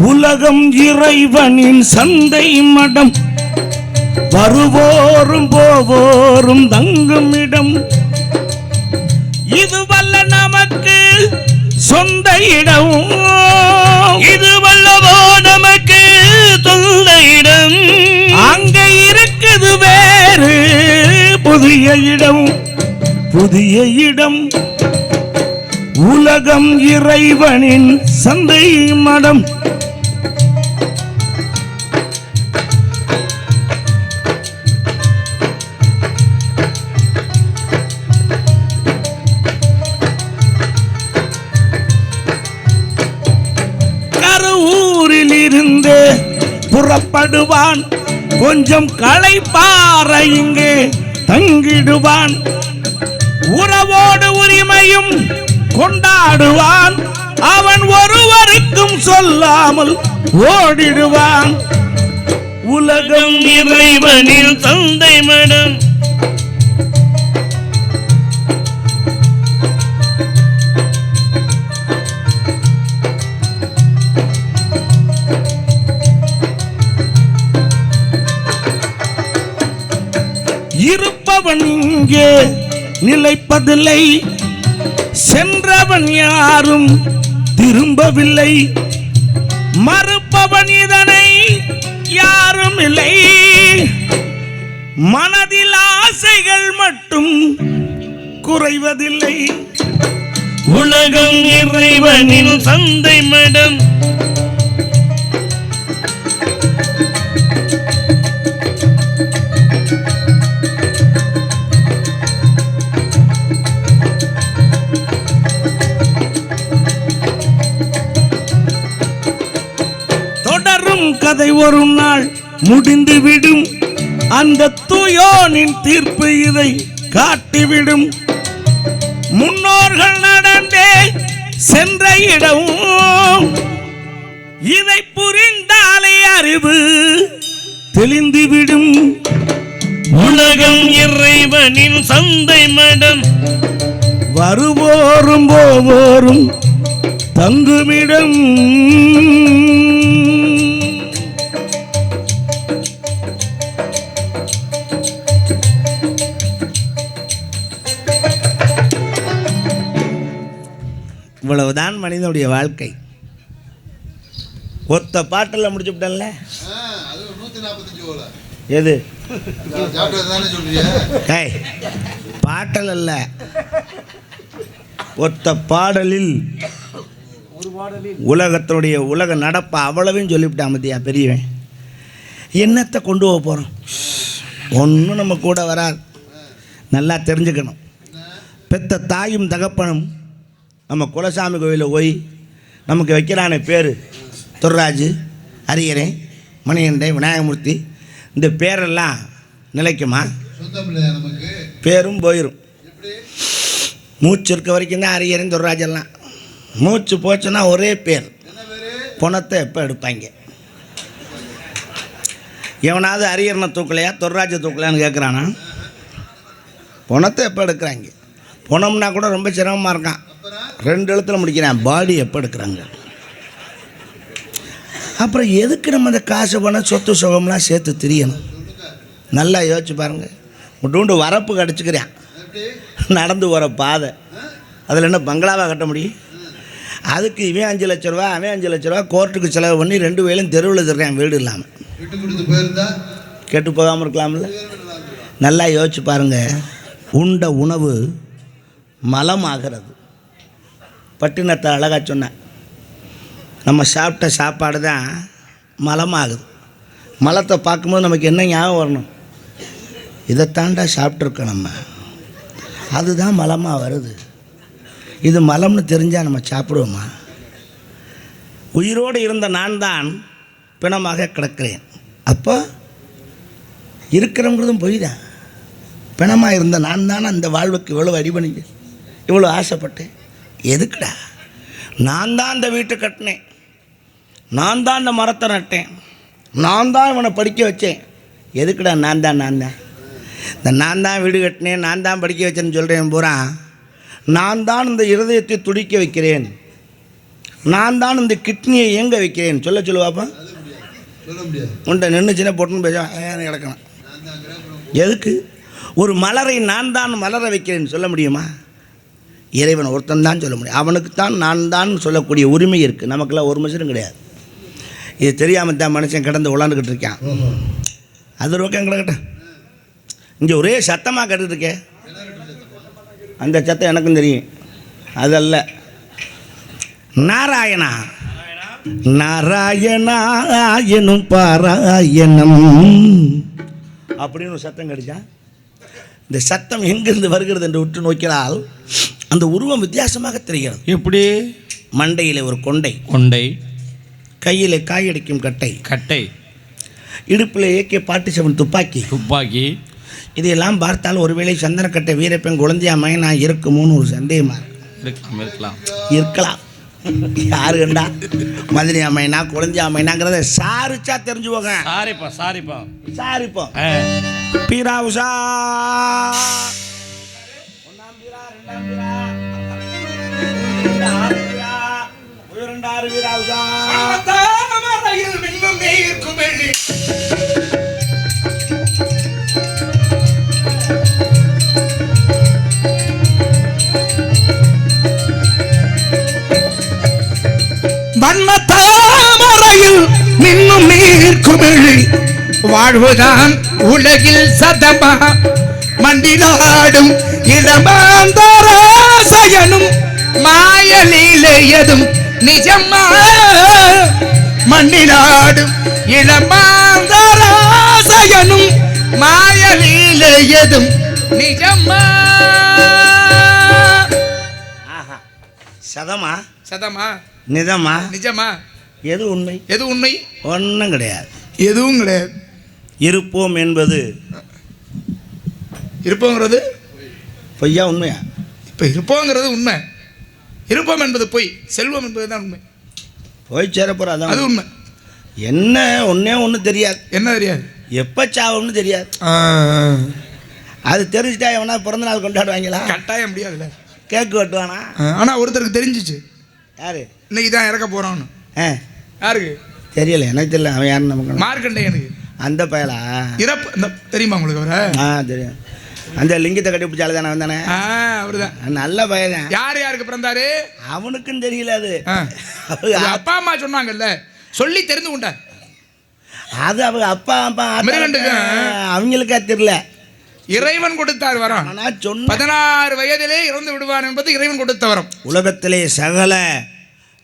உலகம் இறைவனின் சந்தை மடம், வருவோரும் போவோரும் தங்கும் இடம். இது வல்ல நமக்கு சொந்த இடம், இது வல்லவோ நமக்கு சொந்த இடம். அங்க இருக்குது வேறு புதிய இடம், புதிய இடம். உலகம் இறைவனின் சந்தை மடம். கருவூரிலிருந்து புறப்படுவான், கொஞ்சம் களைப்பார இங்கே தங்கிடுவான். உறவோடு உரிமையும் கொண்டாடுவான், அவன் ஒருவருக்கும் சொல்லாமல் ஓடிடுவான். உலகம் இறைவனில் சந்தை மடம். இருப்பவன் இங்கே நிலைப்பதில்லை, சென்றவன் யாரும் திரும்பவில்லை. மறுப்பவன் இதனை யாரும் இல்லை, மனதில் ஆசைகள் மட்டும் குறைவதில்லை. உலகம் இறைவனின் சந்தை மடம். கதை ஒரு நாள் முடிந்துவிடும், அந்த தூயோனின் தீர்ப்பு இதை காட்டிவிடும். முன்னோர்கள் நடந்தே சென்ற இடம், இதை புரிந்தாலே அறிவு தெளிந்துவிடும். உலகம் இறைவனின் சந்தை மடம். வருவோரும் போவோரும் தங்குமிடம். இவ்வளவுதான் மனிதனுடைய வாழ்க்கை. ஒத்த பாட்டில் முடிச்சுட்டல. எது பாட்டல் அல்ல, ஒத்த பாடலில் உலகத்தினுடைய உலக நடப்ப அவ்வளவையும் சொல்லிவிட்டான் மத்தியா பெரியவன். என்னத்தை கொண்டு போக போகிறோம்? ஒன்றும் நம்ம கூட வராது. நல்லா தெரிஞ்சுக்கணும். பெத்த தாயும் தகப்பனும் நம்ம குலசாமி கோயிலில் போய் நமக்கு வைக்கிறானே பேர், துர்ராஜு, அரியரே, மணிகண்டை, விநாயகமூர்த்தி, இந்த பேரெல்லாம் நிலைக்குமா? பேரும் போயிடும். மூச்சு இருக்க வரைக்கும் தான் அரியரன் துர்ராஜெல்லாம். மூச்சு போச்சுன்னா ஒரே பேர். பணத்தை எப்போ எடுப்பாங்க? எவனாவது அரியரனை தூக்கலையா துர்ராஜை தூக்கலையான்னு கேட்குறானா? பணத்தை எப்போ எடுக்கிறாங்க? பணம்னா கூட ரொம்ப சிரமமாக இருக்கான். 2 எழுத்தில் முடிக்கிறான். பாடி எப்போ எடுக்கிறாங்க? அப்புறம் எதுக்கு நம்ம அந்த காசு பணம் சொத்து சுகம்லாம் சேர்த்து திரியணும்? நல்லா யோசிச்சு பாருங்கள். முட்டுண்டு வரப்பு கடிச்சுக்கிறான், நடந்து போகிற பாதை, அதில் என்ன பங்களாவாக கட்ட முடியும்? அதுக்கு இவன் 5 லட்ச ரூபா, அவன் 5 லட்ச ரூபா கோர்ட்டுக்கு செலவு பண்ணி 2 வேலையும் தெருவில் இருக்கிறான், வீடு இல்லாமல். கெட்டு போகாமல் இருக்கலாம்ல? நல்லா யோசிச்சு பாருங்கள். உண்ட உணவு மலமாகிறது. பட்டினத்தை அழகாக சொன்னேன். நம்ம சாப்பிட்ட சாப்பாடு தான் மலமாகுது. மலத்தை பார்க்கும்போது நமக்கு என்ன ஞாபகம் வரணும்? இதைத்தாண்டா சாப்பிட்ருக்கோம் நம்ம, அதுதான் மலமாக வருது. இது மலம்னு தெரிஞ்சால் நம்ம சாப்பிடுவோமா? உயிரோடு இருந்த நான் தான் பிணமாக கிடக்கிறேன். அப்போ இருக்கிறவங்கிறதும் போய் தான். பிணமாக இருந்த நான் தானே அந்த வாழ்வுக்கு இவ்வளோ அடிபணிங்க, இவ்வளோ ஆசைப்பட்டேன். எதுக்குடா? நான் தான் அந்த வீட்டை கட்டினேன், நான் தான் அந்த மரத்தை நட்டேன், நான் தான் இவனை படிக்க வச்சேன். எதுக்குடா நான் தான் இந்த நான் தான் வீடு கட்டினேன், நான் தான் படிக்க வச்சேன்னு சொல்கிறேன் பூரா. நான் தான் இந்த இருதயத்தை துடிக்க வைக்கிறேன். நான் தான் இந்த கிட்னியை இயங்க வைக்கிறேன் சொல்ல பாப்பா. உன்ட்ட நின்றுச்சுன்னா பொட்டுன்னு பேச கிடக்கணும். எதுக்கு? ஒரு மலரை நான் தான் மலர வைக்கிறேன்னு சொல்ல முடியுமா? இறைவன் ஒருத்தன் தான் சொல்ல முடியும். அவனுக்கு தான் நான் தான் சொல்லக்கூடிய உரிமை இருக்குது. நமக்கெல்லாம் ஒரு மனுஷனும் கிடையாது. இது தெரியாமல் தான் மனுஷன் கிடந்து உளாண்டுக்கிட்டு இருக்கான். அது ஒரு பக்கம் கிடக்கட்டும். இங்கே ஒரே சத்தமாக கேட்டுருக்கேன். அந்த சத்தம் எனக்கும் தெரியும். அதல்ல நாராயணா நாராயணா எனும் பாராயணம் அப்படின்னு ஒரு சத்தம் கிடைச்சா, இந்த சத்தம் எங்கிருந்து வருகிறது என்று உற்று நோக்கினால் அந்த உருவம் வித்தியாசமாக தெரிகிறது. எப்படி? மண்டையில் ஒரு கொண்டை, கையில் காயடிக்கும் கட்டை, இடுப்பில் AK-47 துப்பாக்கி. இதையெல்லாம் பார்த்தால் ஒருவேளை சந்தனக்கட்டை வீரப்பன் குழந்தையா மைனா இருக்குமோன்னு ஒரு சந்தேகமாக இருக்கலாம். யாரு கண்டா மதுரையா மைனா குழந்தையா மைனாங்கிறத சாரிச்சா தெரிஞ்சு போங்க. சாரிப்பா பீரா உஷா வண்ணத்தாமரையில் மின்னும் நீர்க்குமிழி வாழ்வுதான் உலகில் சதமா மண்டிலாடும் இளமாந்தராசயனும் மாயலீலையதும் நிஜமா மண்ணிலாடும் இளமாந்தராசயனும் மாயலீலையதும் நிஜமா. சதமா நிஜமா எது உண்மை? ஒன்றும் கிடையாது. எதுவும் கிடையாது. இருப்போம் என்பது இருப்போங்கிறது பொய்யா உண்மையா? இப்போ இருப்போங்கிறது உண்மை, இருப்போம் என்பது பொய், செல்வம் என்பது தான் உண்மை. போய் சேரப்போற அதான் அது உண்மை. என்ன ஒன்று தெரியாது. என்ன தெரியாது? எப்போ சாவுன்னு தெரியாது. அது தெரிஞ்சுட்டா எவனா பிறந்த நாள் கொண்டாடுவாங்களா? கட்டாயம் முடியாதுல்ல. கேக்கு வெட்டுவானா? ஆனால் ஒருத்தருக்கு தெரிஞ்சிச்சு. யாரு? இன்னைக்கு தான் இறக்க போகிறான்னு. யாருக்கு தெரியல, எனக்கு தெரியல. அவன் யாருன்னு நமக்கு. மார்க்கண்டேயனுக்கு. அந்த பயலா இறப்பு தெரியுமா உங்களுக்கு? அவரை தெரியும். அந்த லிங்கத்தை கட்டி பிடிச்சாலு தானே வந்தானே, அவரு தான். நல்ல பையன். யாருக்கு பிறந்தாரு அவனுக்கும் தெரியல. அது அப்பா அம்மா சொன்னாங்கல்ல, சொல்லி தெரிந்து கொண்டார். அது அவங்க அப்பா அம்மா அவங்களுக்கா தெரியல. இறைவன் கொடுத்தார் வரம். 16 வயதிலே இறந்து விடுவான் என்பது இறைவன் கொடுத்த வரம். உலகத்திலே சகல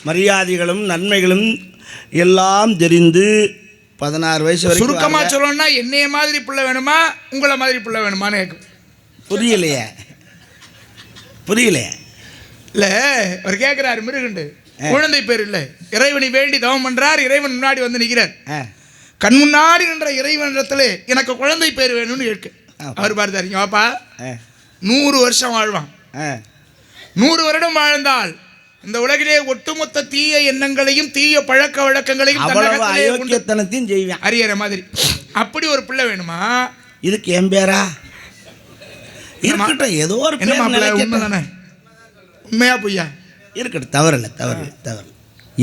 மரியாதைகளும் நன்மைகளும் எல்லாம் தெரிந்து 16 வயசு வரைக்கும். சுருக்கமா சொல்லணும்னா என்னைய மாதிரி பிள்ளை வேணுமா உங்களை மாதிரி பிள்ளை வேணுமான்னு கேட்கும். புரியலையே இல்ல அவர் கேட்கிறாரு. மிருகண்டு குழந்தை பேர் இல்லை, இறைவனை வேண்டி தவம் பண்றார். இறைவன் முன்னாடி வந்து நிற்கிறார். கண் முன்னாடி நின்ற இறைவனிடத்துல எனக்கு குழந்தை பேர் வேணும்னு கேட்க அவர் பார்த்தாரு. வாப்பா 100 வருஷம் வாழ்வான். 100 வருடம் வாழ்ந்தால் இந்த உலகிலே ஒட்டுமொத்த தீய எண்ணங்களையும் தீய பழக்க வழக்கங்களையும் அயோக்கியத்தனத்தையும் செய்வான். அறியற மாதிரி அப்படி ஒரு பிள்ளை வேணுமா? இதுக்கு என் பேரா இருக்கட்டும். ஏதோ ஒரு உண்மை தானே? உண்மையா பொய்யா? இருக்கட்டும். தவறு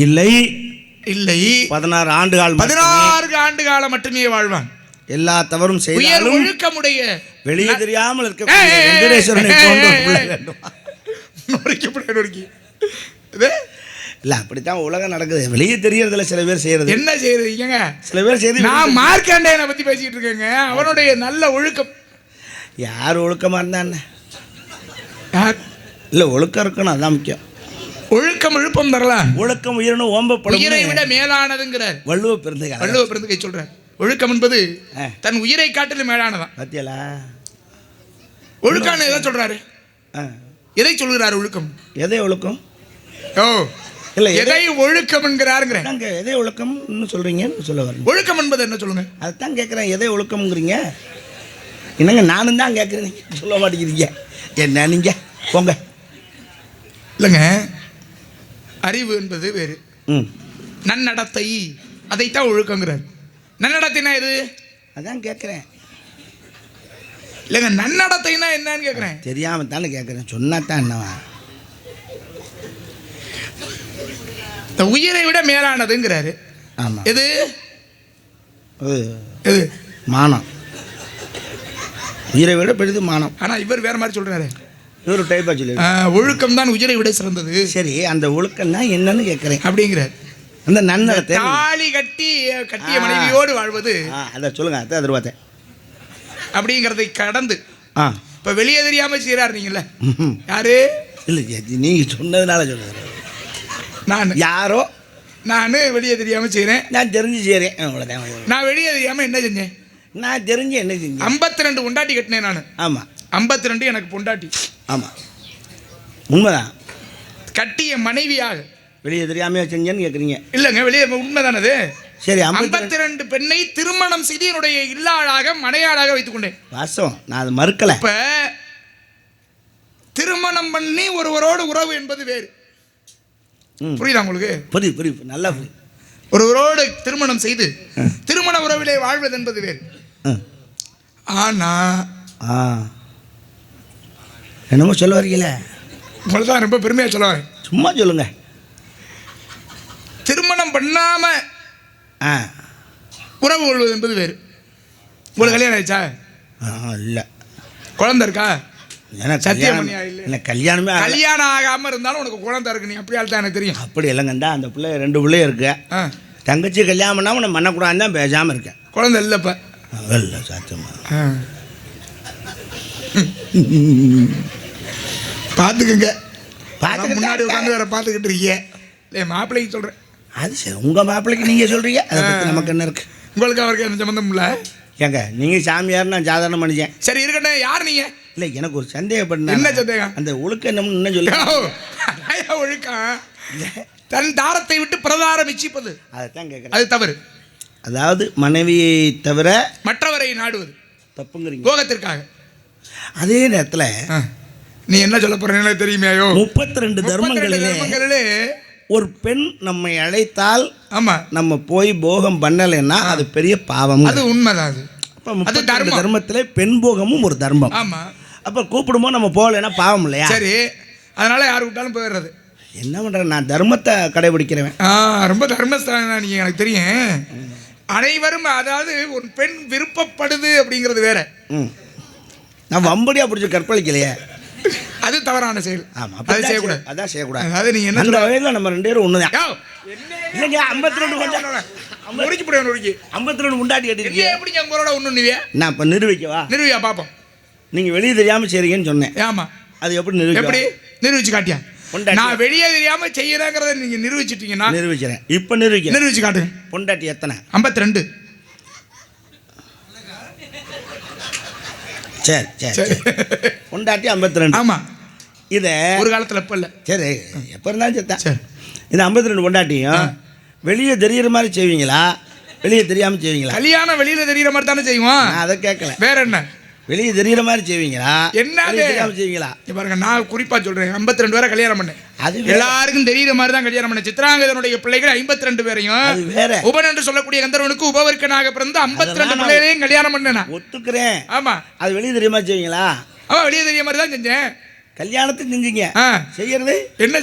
இல்லை 16 ஆண்டு காலம் மட்டுமே வாழ்வான். எல்லா தவறும் செய்தாலும் ஒழுக்கமுடைய வெளியே தெரியாமல் இருக்கக்கூடிய வெங்கடேஸ்வரனை போன்ற பிள்ளை வேண்டும். இல்ல அப்படித்தான் உலகம் நடக்குது. வெளியே தெரியறதுல சில பேர் செய்யறது. என்ன செய்யறீங்க? சில பேர் செய்து. நான் மார்க்கண்டேயனை பத்தி பேசிட்டு இருக்கேங்க. அவனுடைய நல்ல ஒழுக்கம். யார் ஒழுக்கமா இருந்தா என்ன? இல்ல ஒழுக்கம் இருக்கணும், அதான் முக்கியம். ஒழுக்கம் விழுப்பம் தரலாம். ஒழுக்கம் உயிரினும் ஓம்பப்படும், உயிரை விட மேலானதுங்கிறார் வள்ளுவ பெருந்தகை சொல்றார். ஒழுக்கம் என்பது தன் உயிரை காட்டிலும் மேலானதான். பத்தியலா ஒழுக்கான எதை சொல்றாரு? எதை சொல்கிறார் ஒழுக்கம்? எதை ஒழுக்கம்? இல்ல எதை ஒழுக்கம் என்கிறாருங்கிற. எதை ஒழுக்கம் சொல்றீங்கன்னு சொல்ல வரேன். ஒழுக்கம் என்பது என்ன சொல்லுங்க? அதைத்தான் கேட்குறேன். எதை ஒழுக்கம்ங்கிறீங்க? என்னங்க நானும் தான் கேட்குறேன், சொல்ல மாட்டேங்கிறீங்க. என்ன நீங்க போங்க. இல்லைங்க, அறிவு என்பது வேறு. நன்னடத்தை அதைத்தான் ஒழுக்கங்கிறார். நன்னடத்தைனா எது? அதான் கேட்குறேன். இல்லைங்க, நன்னடத்தைனா என்னன்னு கேட்குறேன். தெரியாம தானே கேட்குறேன். சொன்னா தான் என்னவா? இந்த உயிரை விட மேலானதுங்கிறாரு. ஆமாம். எது அது எது? மானம். உயிரை விட பெரிது மானம். ஆனா இவர் வேற மாதிரி சொல்றாரு. இவர் டைப்பாக சொல்லி ஒழுக்கம் தான் உயிரை விட சிறந்தது. சரி, அந்த ஒழுக்கம்னா என்னன்னு கேட்குறேன் அப்படிங்கிறார். அந்த நன்னடத்தை தாலி கட்டிய மனைவியோடு வாழ்வது, அதை சொல்லுங்க. அதை எதிர்பார்த்தேன். அப்படிங்கிறதை கடந்து ஆ இப்ப வெளியே தெரியாம செய்யறாருங்கள. யாரு? இல்லை, நீங்க சொன்னதுனால சொல்லுங்க. நான் வெளியே தெரியாம செய்யறேன். நான் தெரிஞ்சு செய்கிறேன். அவ்வளோதான். நான் வெளியே தெரியாம என்ன செஞ்சேன்? நான் தெரிஞ்சு என்ன செஞ்சேன்? 52 பொண்டாட்டி கட்டினேன் நான். ஆமாம். 52 எனக்கு பொண்டாட்டி. ஆமாம், உண்மைதான். கட்டிய மனைவியாக வெளியே தெரியாமையா செஞ்சேன்னு கேட்குறீங்க? இல்லைங்க, வெளியே உண்மைதானது. சரி, 52 பெண்ணை திருமணம் செய்து என்னுடைய இல்லாளாக மனையாளாக வைத்துக் கொண்டேன். வாசம், நான் அதை மறுக்கலை. இப்ப திருமணம் பண்ணி ஒருவரோடு உறவு என்பது வேறு. புரியுதா உங்களுக்கு? புரியுது, நல்லா புரியுது. ஒருவரோடு திருமணம் செய்து திருமண உறவிலே வாழ்வது என்பது வேறு. ஆனா என்னமோ சொல்ல வரீங்களே, உங்கள்தான் ரொம்ப பெருமையா சொல்ல வரேன். சும்மா சொல்லுங்க. திருமணம் பண்ணாம உறவு கொள்வது என்பது வேறு. உங்களுக்கு கல்யாணம் ஆயிடுச்சா? இல்லை. குழந்தை இருக்கா? சத்தியம் கல்யாணமே கல்யாணம் ஆகாம இருந்தாலும் உனக்கு குழந்தை இருக்கு. நீ அப்படியால் தான் எனக்கு தெரியும். அப்படி இல்லைங்கண்டா, அந்த பிள்ளை 2 பிள்ளையும் இருக்கு. தங்கச்சி கல்யாணம் பண்ணாமல் நம்ம பண்ணக்கூடாதுன்னு தான் பேசாமல் இருக்கேன். குழந்தை இல்லைப்ப? இல்லை, சாத்தியமா. பார்த்துக்குங்க. முன்னாடி உட்காந்து வேற பார்த்துக்கிட்டு இருக்கீங்க. இல்லை, மாப்பிள்ளைக்கு சொல்கிறேன். அது சரி, உங்கள் மாப்பிள்ளைக்கு நீங்கள் சொல்கிறீங்க, அதை பற்றி நமக்கு என்ன இருக்கு? உங்களுக்கு அவருக்கு என்ன சம்மந்தம் இல்லை. ஏங்க, நீங்கள் சாமியார், நான் சாதாரண மனுஷன். சரி இருக்கட்டும். யார் நீங்கள்? இல்லை, எனக்கு ஒரு சந்தேகப்பட்ட. என்ன சந்தேகம்? அந்த ஒழுக்கம் என்னன்னு என்ன சொல்லி? ஒழுக்கம் தன் தாரத்தை விட்டு பிரதாரம் இச்சிப்பது. அதைத்தான் கேட்குறேன். அது தவறு. அதாவது மனைவியை தவிர மற்றவரை நாடுவது தப்புங்கிறீங்க, போகத்திற்காக. அதே நேரத்தில் நீ என்ன சொல்ல போறேன்னு தெரியுமையோ? 32 தர்மங்களிலே ஒரு பெண் நம்மை அழைத்தால், ஆமா, நம்ம போய் போகம் பண்ணலைன்னா அது பெரிய பாவம். அது உண்மைதான். அது 32 தர்மத்திலே பெண் போகமும் ஒரு தர்மம். ஆமா. அப்போ கூப்பிடும்போது நம்ம போகலைன்னா பாவம் இல்லையா? சரி, அதனால யார் விட்டாலும் போயிடுறது. என்ன பண்ணுறேன், நான் தர்மத்தை கடைபிடிக்கிறேன். ரொம்ப தர்மஸ்தானம் தான். நீங்கள் எனக்கு தெரியும். அனைவரும், அதாவது ஒரு பெண் விருப்பப்படுது அப்படிங்கிறது வேற. நான் வம்படியாக பிடிச்சி கற்பழிக்கலையே, அது தவறான செயல். ஆமாம், அது செய்யக்கூடாது. அதான் செய்யக்கூடாது. அதாவது நீங்கள் என்ன அந்த வகையில் நம்ம 2 பேரும் ஒன்று தான். இல்லைங்க, 52 முண்டாட்டி கட்டிருக்கீங்க. எப்படிங்க உங்களோட ஒன்று நிவியா? நான் இப்போ நிரூபிக்கவா? நிரூபியா பார்ப்போம். நீங்கள் வெளியே தெரியாமல் செய்கிறீங்கன்னு சொன்னேன். ஆமாம். அது எப்படி நிரூபிச்சு காட்டியா? நான் வெளியே தெரியாமல் செய்யறேங்கிறத நீங்கள் நிரூபிச்சிட்டீங்கன்னா நிரூபிக்கிறேன். இப்போ நிரூபிச்சு காட்டுங்க. பொண்டாட்டி எத்தனை? 52. சரி, பொண்டாட்டி 52. ஆமாம். இதை ஒரு காலத்தில் எப்போ இல்லை. சரி, எப்போ இருந்தாலும் சரி. இந்த 52 பொண்டாட்டியும் வெளியே தெரிகிற மாதிரி செய்வீங்களா, வெளியே தெரியாமல் செய்வீங்களா? கல்யாணம் வெளியில் தெரிகிற மாதிரி தானே செய்வோம். அதை கேட்கல. வேற என்ன? வெளியே தெரிகிற மாதிரி செய்வீங்களா, என்ன தெரியாமல் செய்வீங்களா? பாருங்க, நான் குறிப்பாக சொல்கிறேன். 52 பேரை கல்யாணம் பண்ணேன். அது எல்லாருக்கும் தெரிகிற மாதிரி தான் கல்யாணம் பண்ணேன். சித்ராங்கதனுடைய பிள்ளைகள் 52 பேரையும் உபன் என்று சொல்லக்கூடிய கந்தர்வனுக்கு உபவர்க்கனாக பிறந்து 52 பிள்ளைகளையும் கல்யாணம் பண்ணேன். ஒத்துக்கிறேன். ஆமாம். அது வெளியே தெரிய மாதிரி செய்வீங்களா? ஆமாம், வெளியே தெரிய மாதிரி தான் செஞ்சேன். கல்யாணத்துக்கு செஞ்சீங்க. செய்யறது என்ன?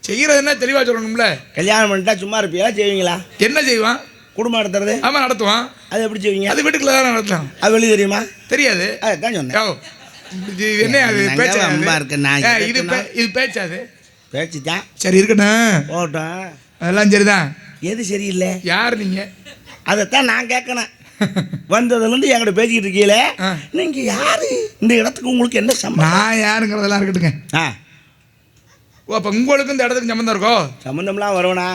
செய்யறதுன்னா தெளிவாக சொல்லணும்ல. கல்யாணம் பண்ணிட்டா சும்மா இருப்பியா, செய்வீங்களா? என்ன செய்வான்? குடும்பம் நடத்துறது. ஆமாம், நடத்துவான். அது எப்படி செய்வீங்க? அது வீட்டுக்குள்ள தான் நடத்தலாம். அது வெளியே தெரியுமா? தெரியாது. அதுதான் சொன்னேன். என்ன அது பேச்சு? இது பேச்சாது பேச்சு தான். சரி, இருக்கட்டும், போட்டோம். அதெல்லாம் சரிதான். எது சரியில்லை? யார் நீங்க? அதைத்தான் நான் கேட்கணும். வந்ததுலேருந்து என்கிட்ட பேசிக்கிட்டு இருக்கீங்களே, நீங்கள் யாரு? இந்த இடத்துக்கு உங்களுக்கு என்ன சம்பந்தம்? நான் யாருங்கிறதெல்லாம் இருக்கட்டுங்க. ஓ, அப்போ உங்களுக்கும் இந்த இடத்துக்கு சம்மந்தம் இருக்கோ? சம்மந்தம்லாம் வருவனா?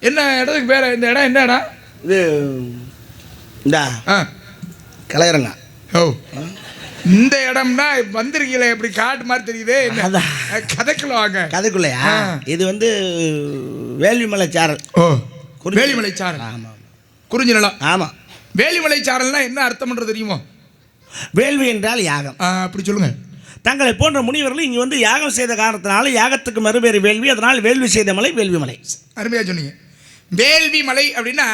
என்ன இடத்துக்கு பேர்? இந்த இடம் என்ன இடம் இது? இந்த கலையரங்க. ஓ, இந்த இடம்னா வந்திருக்கீங்களே, எப்படி காட்டு மாதிரி தெரியுது. கதைக்குள்ள வாங்க. கதைக்குள்ளையா? இது வந்து வேள்விமலை சாரல். ஓ, வேலிமலை சாரல். ஆமாம், குறிஞ்சி நிலம். ஆமாம். வேலிமலை சாரல்னா என்ன அர்த்தம் பண்ணுறது தெரியுமோ? வேள்வி என்றால் யாகம். அப்படி சொல்லுங்க. தங்களை போன்ற முனிவர்கள் இங்கே வந்து யாகம் செய்த காரணத்தினால யாகத்துக்கு மறுபேறு வேள்வி, அதனால் வேள்வி செய்த மலை வேள்வி மலை. அருமையாக சொன்னீங்க. வேள்வி மலை அப்படின்னா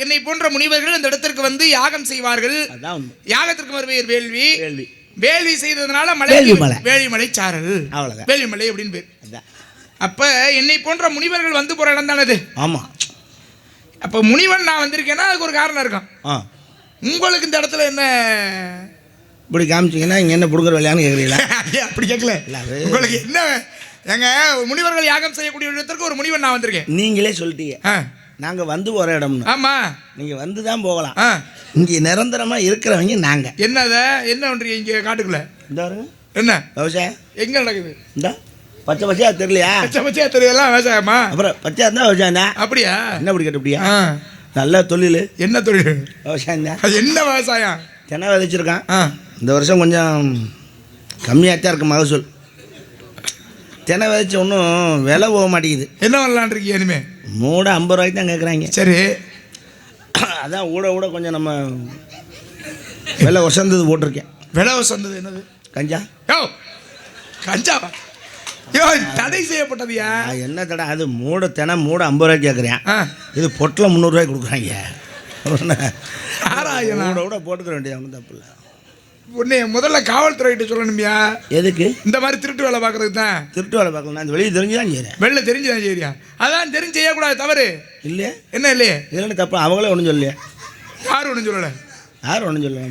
என்னை போன்ற முனிவர்கள் இந்த இடத்திற்கு வந்து யாகம் செய்வார்கள். யாகத்திற்கு மறுபேறு வேள்வி. வேள்வி செய்ததுனால மலை வேள்விமலை சாரல். அவ்வளோதான் வேள்விமலை அப்படின்னு பேர். அப்ப என்னை போன்ற முனிவர்கள் வந்து போற இடம் தானே இது. ஆமாம். அப்ப முனிவன் நான் வந்திருக்கேன்னா அதுக்கு ஒரு காரணம் இருக்கும். உங்களுக்கு இந்த இடத்துல என்ன இப்படி காமிச்சிங்கன்னா இங்கே என்ன பிடுங்குற விளையான்னு கேட்குறீங்களா? அப்படி கேட்கல. உங்களுக்கு என்ன எங்க முனிவர்கள் யாகம் செய்யக்கூடிய இடத்திற்கு ஒரு முனிவன் நான் வந்திருக்கேன். நீங்களே சொல்லிட்டீங்க நாங்கள் வந்து போகிற இடம்னு. ஆமா, நீங்கள் வந்து தான் போகலாம். இங்கே நிரந்தரமாக இருக்கிறவங்க நாங்கள். என்னத என்ன பண்ணுறீங்க இங்கே காட்டுக்குள்ள? இந்த வருங்க என்ன விவசாயம் எங்கே நடக்குது? இந்த பச்சை பச்சையாக தெரியலையா? பச்சை பச்சையா தெரியலாம் விவசாயமா? அப்புறம் பச்சையாக இருந்தால் விவசாயம் தான். அப்படியா? என்ன அப்படி கேட்டு அப்படியா? நல்ல தொழில். என்ன தொழில்? விவசாயம் தான். அது என்ன விவசாயம்? தென்னை விதைச்சிருக்கான். இந்த வருஷம் கொஞ்சம் கம்மியாக தான் இருக்கு மகசூல். தென்னை விதைச்சி ஒன்றும் விலை போக மாட்டேங்குது. என்ன பண்ணலான் இருக்கீங்க இனிமே? மூட 50 ரூபாய்க்கு தான் கேட்குறாங்க. சரி, அதான் ஊட கொஞ்சம் நம்ம விலை வசந்தது போட்டிருக்கேன். விலை வசந்தது என்னது? கஞ்சா. யோ கஞ்சாவா? யோ தடை செய்யப்பட்டதுயா? என்ன தடை? அது மூட தெனை மூட 50 ரூபாய்க்கு கேட்குறேன். இது பொட்டில் 300 ரூபாய்க்கு கொடுக்குறாங்க. கூட போட்டுக்க வேண்டியது ஒன்றும் தப்பு இல்லை. உன்னை முதல்ல காவல்துறைகிட்ட சொல்லணுமியா? எதுக்கு? இந்த மாதிரி திருட்டு வேலை பார்க்கறதுக்கு தான். திருட்டு வேலை பார்க்கலாம். நான் வெளியே தெரிஞ்சு தான் செய்கிறேன். வெளில தெரிஞ்சு தான் செய்யறியா? அதான் தெரிஞ்சு செய்யக்கூடாது, தவறு இல்லையா? என்ன இல்லையே? இதெல்லாம் தப்பு. அவங்களே ஒன்றும் சொல்லலையா? யாரும் ஒன்றும் சொல்லலை. யாரும் ஒன்றும் சொல்ல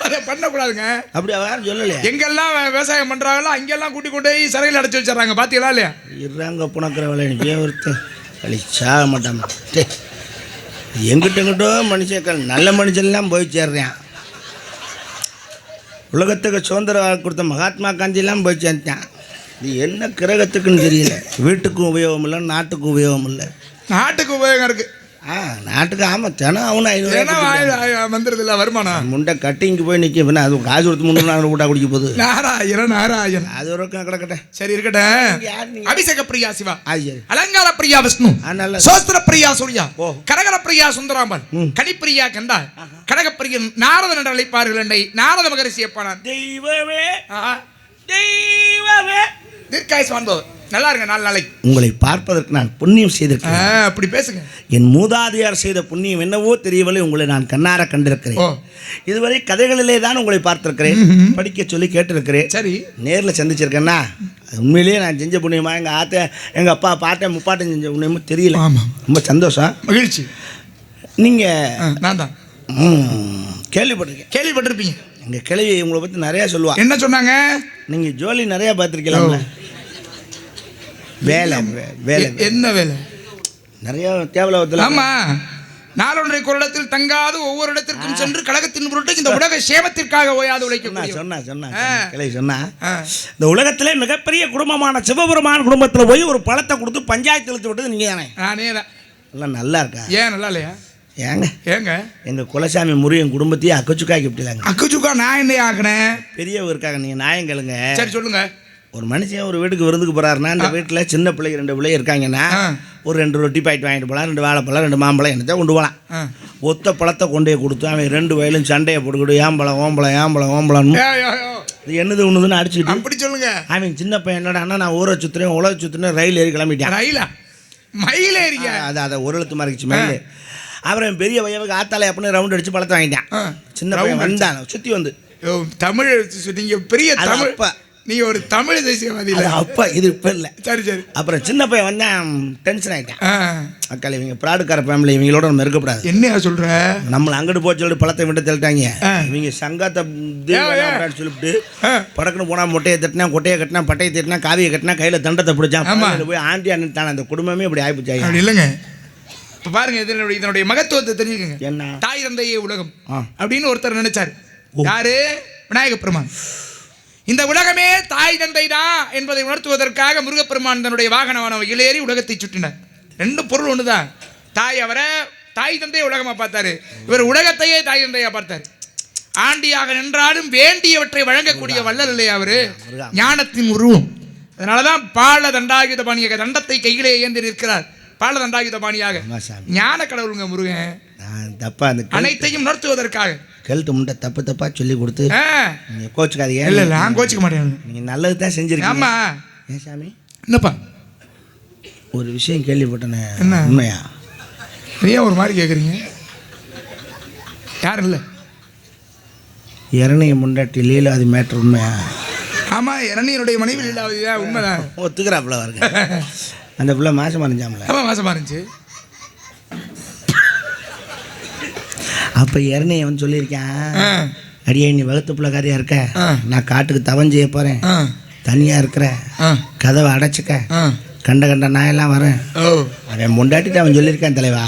அதை பண்ணக்கூடாதுங்க. அப்படி யாரும் சொல்லலையா? எங்கெல்லாம் விவசாயம் பண்ணுறாங்களோ அங்கெல்லாம் கூட்டி கொண்டு போய் சிறையில் அடைச்சி வச்சிடறாங்க. பார்த்தீங்களா இல்லையா? இருறாங்க புணக்கிற வேலை எனக்கு ஒருத்தர் வழி சாக மாட்டாங்க. எங்கிட்ட மனுஷன் நல்ல மனுஷன்லாம் போய் சேர்றேன். உலகத்துக்கு சுதந்திர கொடுத்த மகாத்மா காந்தியெல்லாம் போய் சேர்த்தான். இது என்ன கிரகத்துக்குன்னு தெரியல. வீட்டுக்கும் உபயோகம் இல்லை, நாட்டுக்கும் உபயோகம் இல்லை. நாட்டுக்கு உபயோகம் இருக்குது. நாட்டுக்கு. ஆமாம், தினம் அவனு 500 வந்துடுது இல்லை வருமானம். முண்டை கட்டிங்கு போய் நிற்க. அது காசு கொடுத்து 300 கூட்டா குடிக்க போகுது. நாராயணன் அது ஒரு கிடக்கட்டேன். சரி இருக்கட்டும். அபிஷேக பிரியா சிவா, சரி. அலங்கார பிரியா விஷ்ணு, நல்ல சோஸ்திர பிரியா சூர்யா, கரகர பிரியா சுந்தராம்பன், கனிப்பிரியா கண்டா, கடகப்பிரியன் நாரதன் என்று அழைப்பார்கள். என்னை நாரத மகரிஷி அப்பானான். தெய்வமே தெய்வமே தீர்க்காயுசு வாழ்ந்தவர். நல்லா இருங்க. 4 நாளைக்கு உங்களை பார்ப்பதற்கு நான் புண்ணியம் செய்திருக்கேன். அப்படி பேசுங்க. என் மூதாதையார் செய்த புண்ணியம் என்னவோ தெரியவில்லை. உங்களை நான் கண்ணார கண்டிருக்கிறேன். இதுவரை கதைகளிலே தான் உங்களை பார்த்திருக்கிறேன், படிக்க சொல்லி கேட்டிருக்கிறேன். சரி, நேரில் சந்திச்சிருக்கேன்னா உண்மையிலேயே நான் செஞ்ச புண்ணியமா எங்கள் அப்பா பாட்டன் முப்பாட்டன் செஞ்ச புண்ணியமும் தெரியல. ரொம்ப சந்தோஷம், மகிழ்ச்சி. நீங்கள் நான் தான் கேள்விப்பட்டிருப்பீங்க. எங்கள் கிழவி உங்களை பற்றி நிறையா சொல்லுவா. என்ன சொன்னாங்க? நீங்கள் ஜோலி நிறையா பார்த்துருக்கீங்களா? வேலை வேலை என்ன வேலை? நிறைய தேவலோகத்தில். ஆமாம், நாளொன்றை ஒரு தங்காது ஒவ்வொரு இடத்திற்கும் சென்று கழகத்தின் பொருட்டு இந்த உலக சேமத்திற்காக ஓயாது உழைக்க சொன்னா இந்த உலகத்திலே மிகப்பெரிய குடும்பமான சிவபெருமான் குடும்பத்தில் போய் ஒரு பழத்தை கொடுத்து பஞ்சாயத்து இழுத்து விட்டது நீங்கள் தானே? நானே தான். எல்லாம் நல்லா இருக்கா? ஏன் நல்லா இல்லையா? ஏங்க எங்கள் குலசாமி முருகன் குடும்பத்தையே அக்கச்சுக்காக்கி விட்டுலாங்க. அக்கச்சுக்கா நான் என்ன ஆக்கினேன்? பெரியவங்க இருக்காங்க, நீங்கள் நியாயம் கேளுங்க. சரி சொல்லுங்க. ஒரு மனுஷன் ஒரு வீட்டுக்கு விருந்துக்கு போகிறாருன்னா அந்த வீட்டில் சின்ன பிள்ளைங்க 2 பிள்ளைங்க இருக்காங்கன்னா ஒரு 2 ரொட்டி பாக்கெட் வாங்கிட்டு போகலாம், 2 வாழைப்பழம், 2 மாம்பழம் என்னத்தை கொண்டு போகலாம். ஒத்த பழத்தை கொண்டே கொடுத்து அவன் 2 வயலும் சண்டையை போட்டுக்கிட்டு ஏம்பழம் ஓம்பளம் ஏம்பழம் ஓம்பளம் என்னது ஒன்றுதுன்னு அடிச்சுக்கிட்டு அப்படி சொல்லுங்க. அவன் சின்ன பையன் என்னடா அண்ணா நான் ஊரை சுற்றுறேன் உலக சுற்றுனேன் ரயில் ஏறி கிளம்பிட்டேன். ரயிலா? மயில் ஏறிங்க? அதை ஒரு எழுத்து மாறிச்சு மயில். அப்புறம் பெரிய பையனுக்கு ஆத்தாலே அப்படின்னு ரவுண்ட் அடித்து பழத்தை வாங்கிட்டான். சின்ன பையன் வந்தான் சுற்றி வந்து தமிழ். நீங்கள் பெரிய தமிழ், நீ ஒரு தமிழ் தேசியவாதி இல்லை அப்பா. இது இப்போ இல்லை. சரி சரி. அப்புறம் சின்ன பையன் வந்தேன், டென்ஷன் ஆகிட்டேன். அக்கால் இவங்க ப்ராடுக்கார ஃபேமிலி, இவங்களோட நம்ம இருக்கக்கூடாது. என்ன சொல்கிற? நம்மளை அங்கிட்டு போய் சொல்லிட்டு பழத்தை விட்டு தள்ளிட்டாங்க. இவங்க சங்கத்தை சொல்லிவிட்டு படக்குன்னு போனால் மொட்டையை தட்டினா கொட்டையை கட்டினா பட்டையை தட்டினா காவியை கட்டினா கையில் தண்டத்தை பிடிச்சான். போய் ஆண்டி அண்ணன் அந்த குடும்பமே இப்படி ஆகிப்போச்சாங்க. இல்லைங்க. இப்போ பாருங்க, இதனுடைய மகத்துவத்தை தெரிஞ்சுக்கங்க. என்ன? தாய் தந்தையே உலகம் அப்படின்னு ஒருத்தர் நினைச்சார். யாரு? விநாயக பெருமான். இந்த உலகமே தாய் தந்தை தான் என்பதை உணர்த்துவதற்காக முருகப்பெருமான் தன்னுடைய வாகனமான இளையேறி உலகத்தை சுற்றினார். 2 பொருள் ஒன்று தான். அவரை தாய் தந்தையை உலகமாக பார்த்தாரு, இவர் உலகத்தையே தாய் தந்தையாக பார்த்தார். ஆண்டியாக நின்றாலும் வேண்டியவற்றை வழங்கக்கூடிய வள்ளல் இல்லையா அவரு? ஞானத்தின் உருவம். அதனால தான் பால தண்டாயுத பாணியாக தண்டத்தை கையிலே ஏந்தி நிற்கிறார். பால தண்டாயுத பாணியாக ஞான கடவுளுங்க முருகன். தப்பா அந்த அனைத்தையும் உணர்த்துவதற்காக கழுத்து முண்டை தப்பு தப்பா சொல்லி கொடுத்து நீங்கள் கோச்சுக்காதீங்க. இல்லை இல்லை, நான் கோச்சிக்க மாட்டேன். நீங்கள் நல்லது தான் செஞ்சுருக்கீங்க. ஆமாம். ஏன் சாமி? என்னப்பா? ஒரு விஷயம் கேள்விப்பட்டேனே, என்ன உண்மையா? ஏன் ஒரு மாதிரி கேட்குறீங்க? யாரும் இல்லை இறனைய முண்டாட்டி லீல அது மேட்ரு உண்மையா? ஆமா இரணியனுடைய மனைவி லீலாவதி தான், உண்மைதான். ஒத்துக்கிறாப்புல வருங்க. அந்த பிள்ளை மாசமா இருந்துச்சாமல. ஆமா மாசமா இருந்துச்சு. அப்போ இறனையை வந்து சொல்லியிருக்கேன், அடியே நீ வகுத்து பிள்ளைக்காரியா இருக்க, நான் காட்டுக்கு தவம் செய்ய போகிறேன், தனியாக இருக்கிற, கதவை அடைச்சிக்க, கண்ட கண்ட நாயெல்லாம் வரேன். அவன் முண்டாட்டிட்டு அவன் சொல்லியிருக்கான் தலைவா.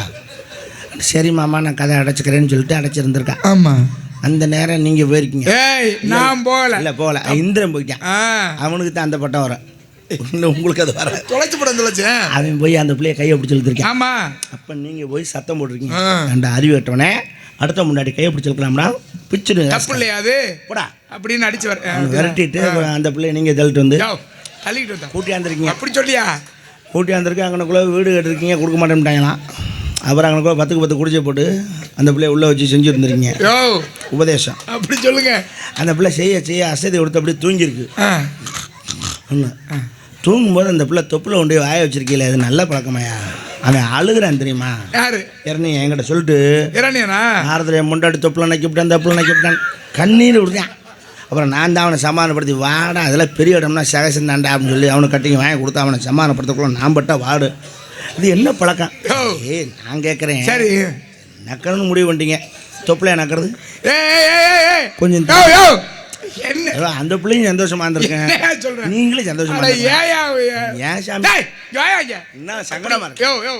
சரி மாமா நான் கதை அடைச்சிக்கிறேன்னு சொல்லிட்டு அடைச்சிருந்துருக்கான். ஆமாம். அந்த நேரம் நீங்கள் போயிருக்கீங்க. நான் போகல. இல்லை போகல, இந்திரன் போயிட்டான். அவனுக்கு தான் அந்த பட்டம் வர, உங்களுக்கு அது வர. தொலைச்சு படம் தொலைச்சேன். அவன் போய் அந்த பிள்ளைய கையை பிடிச்சி இழுத்துருக்கேன். ஆமாம். அப்போ நீங்கள் போய் சத்தம் போட்டிருக்கீங்க, அந்த அறிவு கட்டவனே அடுத்த முன்னாடி கையை பிடிச்சிருக்கலாம்டா, பிச்சுடு தப்பு இல்லையா அது போடா அப்படின்னு அடிச்சு விரட்டிட்டு அந்த பிள்ளைய நீங்கள் தள்ளிட்டு வந்து தள்ளிட்டு வந்தா கூட்டியாந்துருக்கீங்க. அப்படி சொல்லியா? கூட்டியாந்துருக்கு. அங்கனக்குள்ளே வீடு கட்டிருக்கீங்க, கொடுக்க மாட்டேன்ட்டாங்களாம். அப்புறம் அங்கனக்குள்ளே 10க்கு 10 குடிச்சை போட்டு அந்த பிள்ளைய உள்ளே வச்சு செஞ்சுருந்துருக்கீங்க உபதேசம். அப்படி சொல்லுங்க. அந்த பிள்ளை செய்ய செய்ய அசதி கொடுத்து அப்படியே தூங்கிருக்கு. ஒன்று தூங்கும்போது அந்த பிள்ளை தொப்பில் கொண்டு போய் வாய வச்சிருக்கீங்களே, அது நல்ல பழக்கமாயா? அவன் அழுகிறான் தெரியுமா? யாரு? இறனி என்கிட்ட சொல்லிட்டு இரணியனா ஆறுதலையை முண்டாடி தொப்பில் நக்கிவிட்டான், தொப்பில் நக்கிவிட்டான், கண்ணீர் விடுறான். அப்புறம் நான் தான் அவனை சமாதானப்படுத்தி, வாடா அதெல்லாம் பெரிய இடம்னா சகசந்தாண்டா அப்படின்னு சொல்லி அவனுக்கு கட்டிங்க வாங்கி கொடுத்து அவனை சமாதானப்படுத்தக்குள்ள நான் பட்டா வாடு. இது என்ன பழக்கம்? நான் கேட்குறேன், சரி நக்கணும்னு முடிவு பண்ணிட்டீங்க, தொப்பிலையா நக்கிறது? கொஞ்சம் அந்த பிள்ளையும் சந்தோஷமா இருந்திருக்கேன், நீங்களும் சந்தோஷமா ஏன் சாமி என்ன சங்கடமா இருக்கு?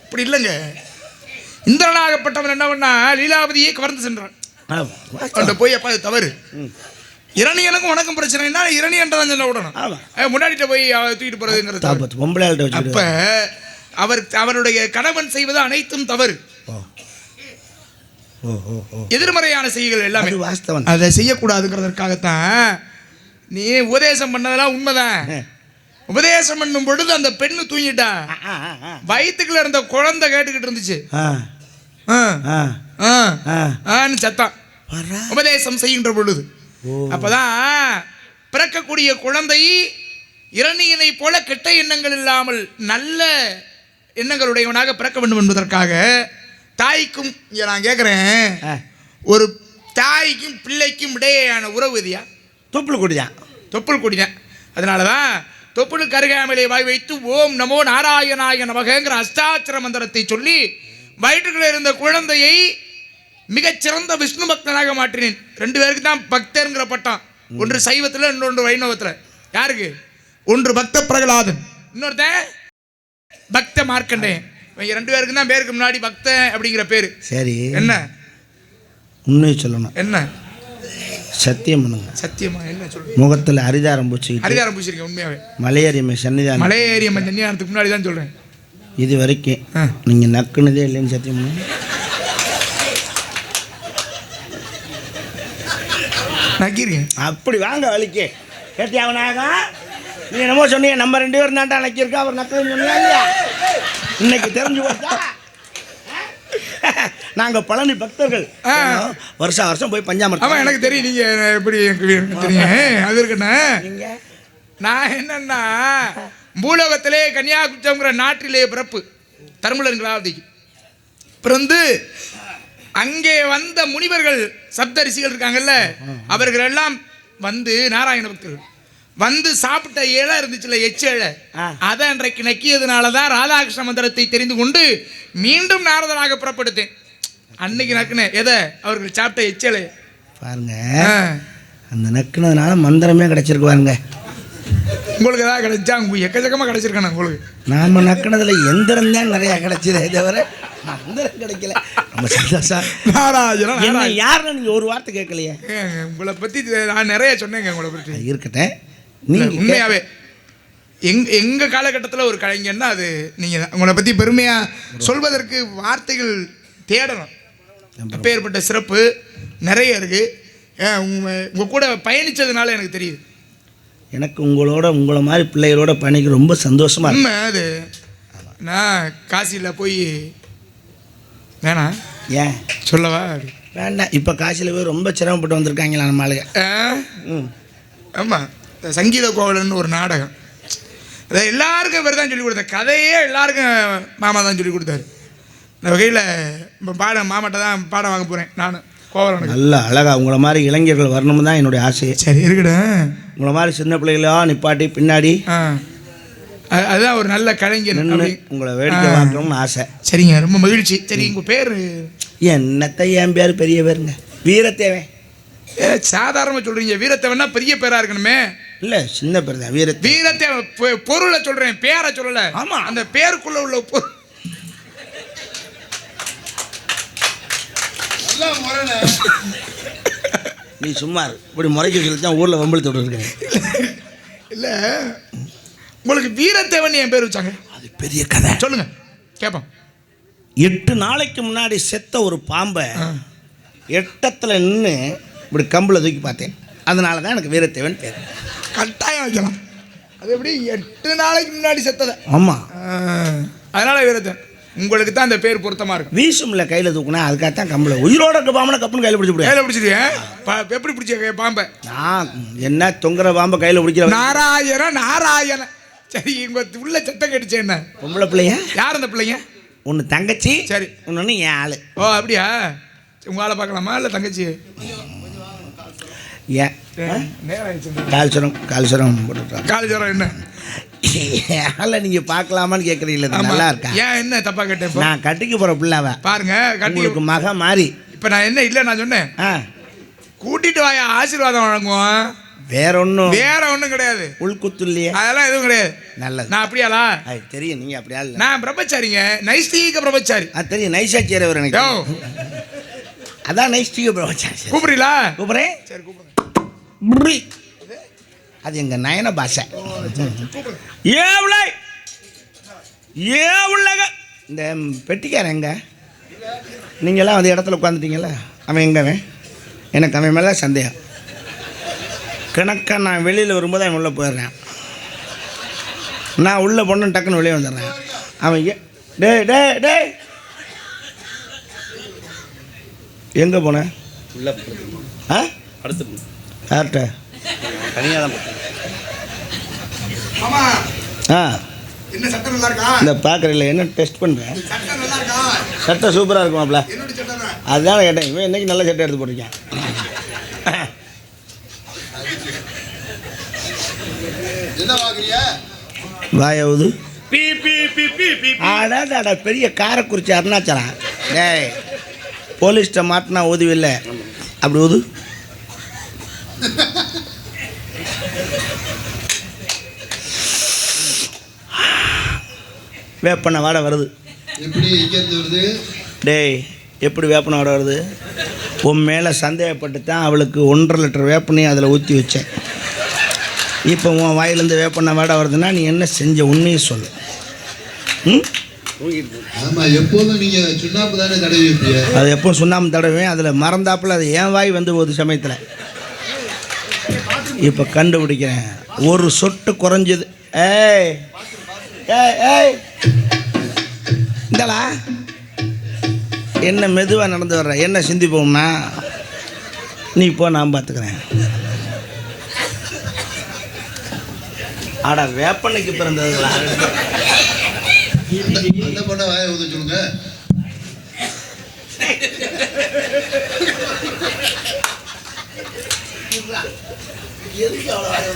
இப்படி இல்லைங்க. இந்திரனாகப்பட்டவன் என்ன பண்ணா லீலாவதியை கவர்ந்து சென்றான். போய் அப்பா தவறு, இரணியனுக்கும் உனக்கும் பிரச்சனைனா இரணியன்ட்ட தான் சொல்ல விடணும். முன்னாடிட்ட போய் தூக்கிட்டு போறதுங்கிறது பொம்பளை. அப்ப அவருடைய கணவன் செய்வது அனைத்தும் தவறு, எதிர்மறையான செய்திகள் எல்லாமே வாஸ்தவம். அதை செய்யக்கூடாதுங்கிறதுக்காகத்தான் நீ உபதேசம் பண்ணதெல்லாம் உண்மைதான். உபதேசம் பண்ணும் பொழுது அந்த பெண்ணு தூங்கிட்டா, வயிற்றுக்குள்ள இருந்த குழந்தை கேட்டுக்கிட்டு இருந்துச்சு, சத்தம் உபதேசம் செய்கின்ற பொழுது. அப்பதான் பிறக்கக்கூடிய குழந்தை இரணியனை போல கெட்ட எண்ணங்கள் இல்லாமல் நல்ல எண்ணங்களுடையவனாக பிறக்க வேண்டும் என்பதற்காக தாய்க்கும் நான் கேட்குறேன், ஒரு தாய்க்கும் பிள்ளைக்கும் இடையேயான உறவு எதியா? தொப்புள் கொடிதான். தொப்புள் கொடிதான். அதனால தான் தொப்புளுக்கு அருகாமலே வாய் வைத்து ஓம் நமோ நாராயணாய நமகங்கிற அஷ்டாட்சர மந்திரத்தை சொல்லி வயிற்றுக்குள்ள இருந்த குழந்தையை மிகச்சிறந்த விஷ்ணு பக்தனாக மாற்றினேன். 2 பேருக்கு தான் பக்தருங்கிற பட்டம், ஒன்று சைவத்தில் இன்னொன்று வைணவத்தில். யாருக்கு? ஒன்று பக்த பிரகலாதன், இன்னொருத்தன் பக்த மார்க்கண்டேன். இவங்க 2 பேருக்கு தான் பேருக்கு முன்னாடி பக்த அப்படிங்கிற பேரு. சரி என்ன உண்மையை சொல்லணும்? என்ன சத்தியம் பண்ணுங்க. சத்தியமா என்ன சொல்லு? முகத்தில் அரிதாரம் பூச்சி. அரிதாரம் பூச்சிருக்கேன் உண்மையாவே. மலையேறியம்மன் சன்னிதானம். மலையேறியம்மன் சன்னிதானத்துக்கு முன்னாடி தான் சொல்றேன். இது வரைக்கும் நீங்கள் நக்குனதே இல்லைன்னு சத்தியம் பண்ணுங்க. நக்கிருக்கேன். அப்படி வாங்க வலிக்கு கேட்டியாவனாக நீ என்னமோ சொன்னீங்க, நம்ம 2 பேரும் தாண்டா நக்கியிருக்கா, அவர் நக்குன்னு சொன்னீங்க இல்லையா? இன்னைக்கு தெரிஞ்சு போச்சா? நாங்கள் பழனி பக்தர்கள், வருஷம் வருஷம் போய் பஞ்சாமிர்தம். ஆமாம் எனக்கு தெரியும், நீங்கள் எப்படி தெரியும் அது இருக்குண்ணா. நான் என்னன்னா பூலோகத்திலே கன்னியாகுமரிங்கிற நாட்டிலே பிறப்பு, தர்மலங்களாவதிக்கு பிறந்து அங்கே வந்த முனிவர்கள் சப்தரிசிகள் இருக்காங்கல்ல, அவர்கள் எல்லாம் வந்து நாராயண பக்தர்கள் வந்து சாப்பிட்ட இலை இருந்துச்சுல, எச்சலை, அதை அன்றைக்கு நக்கியதுனால தான் ராதாகிருஷ்ண மந்திரத்தை தெரிந்து கொண்டு மீண்டும் நாரதனாக புறப்படுத்தேன். அன்னைக்கு நக்குனேன் எதை? அவர்கள் சாப்பிட்ட எச்சலை பாருங்க. அந்த நக்குனதுனால மந்திரமே கிடைச்சிருக்கு பாருங்க. உங்களுக்கு ஏதாவது கிடைச்சா? எக்கச்சக்கமாக கிடைச்சிருக்கேன் உங்களுக்கு. நாம நக்கினதுல எந்திரம் தான் நிறையா கிடைச்சதே தவிர மந்திரம் கிடைக்கல. நம்ம சந்தோஷம். நாராஜனா யாருன்னு நீங்கள் ஒரு வார்த்தை கேட்கலையே. உங்களை பற்றி நான் நிறைய சொன்னேங்க உங்களை பற்றி. இருக்கட்டேன், நீங்கள் உண்மையாகவே எங்கள் காலகட்டத்தில் ஒரு கலைஞர்னா அது நீங்கள் தான். உங்களை பற்றி பெருமையாக சொல்வதற்கு வார்த்தைகள் தேடணும். அப்பேற்பட்ட சிறப்பு நிறைய இருக்குது. உங்கள் கூட பயணித்ததுனால எனக்கு தெரியுது. எனக்கு உங்களை மாதிரி பிள்ளைகளோட பயணிக்க ரொம்ப சந்தோஷமாக இருக்கு. அது நான் காசியில் போய் வேணாம் ஏன் சொல்லவா? வேண்டாம். இப்போ காசியில் போய் ரொம்ப சிரமப்பட்டு வந்திருக்காங்களா நம்ம ஆளுங்க. ஆமாம், சங்கீத கோவிலன்னு ஒரு நாடகம், அதை எல்லாருக்கும் இவர் தான் சொல்லிக் கொடுத்தார். கதையே எல்லாருக்கும் மாமா தான் சொல்லிக் கொடுத்தாரு. இந்த வகையில் இப்போ மாமாட்ட தான் பாடம் வாங்க போகிறேன் நான். கோவலனுக்கு. நல்லா அழகா உங்களை மாதிரி இளைஞர்கள் வரணும்னு தான் என்னுடைய ஆசையே. சரி இருக்கட்டும். உங்களை மாதிரி சின்ன பிள்ளைகளா நிப்பாட்டி பின்னாடி அதுதான் ஒரு நல்ல கலைஞர் நின்று உங்களை வேடிக்கை பார்க்கணும்னு ஆசை. சரிங்க, ரொம்ப மகிழ்ச்சி. சரி, உங்கள் பேர் என்னத்தை என் பேர் பெரிய பேருங்க, வீரத்தேவன். சாதாரணமாக சொல்கிறீங்க, வீரத்தேவன்னா பெரிய பேராக இருக்கணுமே. இல்லை, சின்ன பேர் தான் வீரத்தேவன். வீரத்தேவன் பொருளை சொல்கிறேன், பேரை சொல்லலை. ஆமாம், அந்த பேருக்குள்ளே உள்ள பொருள். நீ சும்மா இப்படி முறைக்க சொல்லி தான் ஊரில் வம்பளத்தோடு இருக்கேன். இல்லை, உங்களுக்கு வீரத்தேவன் என் பேர் வச்சாங்க, அது பெரிய கதை. சொல்லுங்க கேட்போம். 8 நாளைக்கு முன்னாடி செத்த ஒரு பாம்பை எட்டத்தில் நின்று இப்படி கம்பில் தூக்கி பார்த்தேன். அதனால தான் எனக்கு வீரத்தேவன் பேர். கட்டாயம் வைக்கலாம். அது எப்படி 8 நாளைக்கு முன்னாடி செத்ததை? ஆமாம், அதனால வீரத்தேவன். உங்களுக்கு தான் அந்த பேர் பொருத்தமாக இருக்கும். வீசும்ல கையில் தூக்குனா அதுக்காக தான் கம்பில். உயிரோட இருக்க பாம்பனை கப்புன்னு கையில் பிடிச்சி கையில் பிடிச்சிருக்கேன். எப்படி பிடிச்ச பாம்பை? நான் என்ன தொங்குற பாம்பை கையில் பிடிக்கிற நாராயண. சரி, உங்கள் உள்ள சத்தம் கேட்டுச்சு. என்ன பொம்பளை பிள்ளையா? யார் அந்த பிள்ளைங்க? ஒன்று தங்கச்சி, சரி, இன்னொன்று என் ஆள். ஓ அப்படியா? உங்கள் ஆளை பார்க்கலாமா இல்லை தங்கச்சி? ஏன் கால்சுரம் போட்டுட்டாங்க. கால்சுரம் என்ன ஆளை நீங்கள் பார்க்கலாமான்னு கேட்குறீங்களே, நல்லா இருக்கா? ஏன் என்ன தப்பா கேட்டேன்? நான் கட்டிக்கு போகிற பிள்ளைவ பாருங்க, கட்டிக்கு மக மாறி. இப்போ நான் என்ன இல்லை நான் சொன்னேன், கூட்டிட்டு வாயா ஆசீர்வாதம் வழங்குவோம். வேற ஒன்றும் கிடையாது. உள்குத்து இல்லையே, அதெல்லாம் எதுவும் கிடையாது. நல்லது. நான் அப்படியாலா? தெரியும், நீங்கள் அப்படியா இல்லை. நான் பிரம்மச்சாரிங்க, நைஷ்டீக பிரம்மச்சாரி. அது தெரியும், நைசாச்சியர் எனக்கு. அதான் நைஷ்டீக பிரம்மச்சாரி. கூப்பிடுறீங்களா? கூப்பிட்றேன். சரி கூப்பிடுறேன். அது எங்கள் நயன பாஷை. இந்த பெட்டிக்காரன் எங்க? நீங்களாம் அந்த இடத்துல உட்காந்துட்டீங்களா? அவன் எங்கவன்? எனக்கு அவன் மேலே சந்தேகம். கணக்காக நான் வெளியில் வரும்போது அவன் உள்ளே போயிடுறேன். நான் உள்ளே போன டக்குன்னு வெளியே வந்துடுறேன். அவன் டே எங்கே போனேன்? யார்கிட்ட? இந்த பார்க்குறீங்களா என்ன டெஸ்ட் பண்ணுறேன்? சட்டை சூப்பராக இருக்குமாப்ல. அதுதான் கேட்டேன். இவன் இன்னைக்கு நல்ல சட்டை எடுத்து போட்டிருக்கேன். வாயாவது ஆடாத பெரிய காரைக்குறிச்சி அருணாச்சலம். டேய், போலீஸ்கிட்ட மாட்டினா உதவில்லை, அப்படி உது. வேப்பண்ண வாடை வருது. எப்படி இங்கேருந்து வருது? டேய், எப்படி வேப்பண்ண வாடை வருது? உன் மேலே சந்தேகப்பட்டு தான் அவளுக்கு 1.5 லிட்டர் வேப்பண்ணையும் அதில் ஊற்றி வச்சேன். இப்போ உன் வாயிலேருந்து வேப்பண்ண வாடை வருதுன்னா நீ என்ன செஞ்ச உண்மையை சொல்லு. ஆமாம், எப்போதும் நீங்கள் சுண்ணாம்பு தானே தடவி வைப்பீங்க. அது எப்போ சுண்ணாம்பு தடவேன், அதில் மறந்தாப்பில் அது என் வாய் வந்து ஒரு சமயத்தில். இப்போ கண்டுபிடிக்கிறேன், ஒரு சொட்டு குறைஞ்சது. ஏய் ஏய் ஏய் இந்தலா என்ன மெதுவாக நடந்து வர்ற, என்ன சிந்திப்போம்னா நீ இப்போ நான் பார்த்துக்கிறேன். ஆடா, வேப்பண்ணைக்கு பிறந்ததுங்களா? என்ன பண்ண வாயை ஊத சொல்லுங்க. எதுக்கு அவ்வளோ